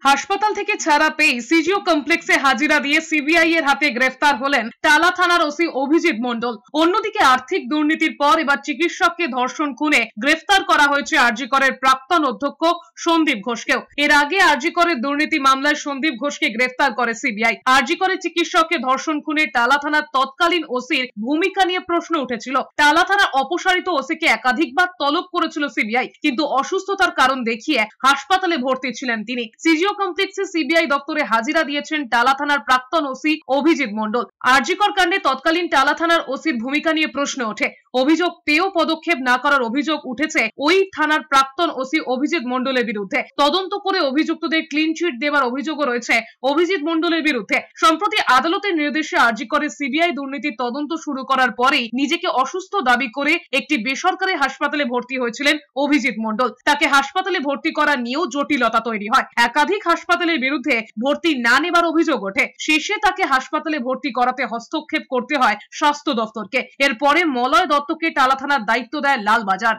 হাসপাতাল থেকে ছাড়া পেয়ে সিজিও কমপ্লেক্সে হাজিরা দিয়ে সিবিআই এর হাতে গ্রেফতার হলেন টালা থানার ওসি অভিজিৎ মণ্ডল। অন্যদিকে আর্থিক দুর্নীতির পর এবার চিকিৎসককে ধর্ষণ খুনে গ্রেফতার করা হয়েছে আরজি করের প্রাক্তন অধ্যক্ষ সন্দীপ ঘোষকেও। এর আগে আরজি করের দুর্নীতি মামলায় সন্দীপ ঘোষকে গ্রেফতার করে সিবিআই। আরজি করের চিকিৎসককে ধর্ষণ খুনে টালা থানার তৎকালীন ওসির ভূমিকা নিয়ে প্রশ্ন উঠেছিল। টালা থানার অপসারিত ওসিকে একাধিকবার তলব করেছিল সিবিআই, কিন্তু অসুস্থতার কারণ দেখিয়ে হাসপাতালে ভর্তি ছিলেন তিনি। সিজিও কমপ্লেক্সে সিবিআই দপ্তরে হাজিরা দিয়েছেন টালা থানার প্রাক্তন ওসি অভিজিৎ মণ্ডল। আরজিকর কাণ্ডে তৎকালীন টালা থানার ওসির ভূমিকা নিয়ে প্রশ্ন ওঠে। অভিযোগ পেয়েও পদক্ষেপ না করার অভিযোগ উঠেছে ওই থানার প্রাক্তন ওসি অভিজিৎ মণ্ডলের বিরুদ্ধে। তদন্ত করে অভিযুক্তদের ক্লিন চিট দেওয়ার অভিযোগও রয়েছে অভিজিৎ মণ্ডলের বিরুদ্ধে। সম্প্রতি আদালতের নির্দেশে আরজিকরে সিবিআই দুর্নীতির তদন্ত শুরু করার পরেই নিজেকে অসুস্থ দাবি করে একটি বেসরকারি হাসপাতালে ভর্তি হয়েছিলেন অভিজিৎ মণ্ডল। তাকে হাসপাতালে ভর্তি করা নিয়েও জটিলতা তৈরি হয়। একাধিক হাসপাতালের বিরুদ্ধে ভর্তি না নেবার অভিযোগ ওঠে। শেষে তাকে হাসপাতালে ভর্তি করাতে হস্তক্ষেপ করতে হয় স্বাস্থ্য দপ্তরকে। এরপরে মলয় দত্তকে টালা থানার দায়িত্ব দেয় লালবাজার।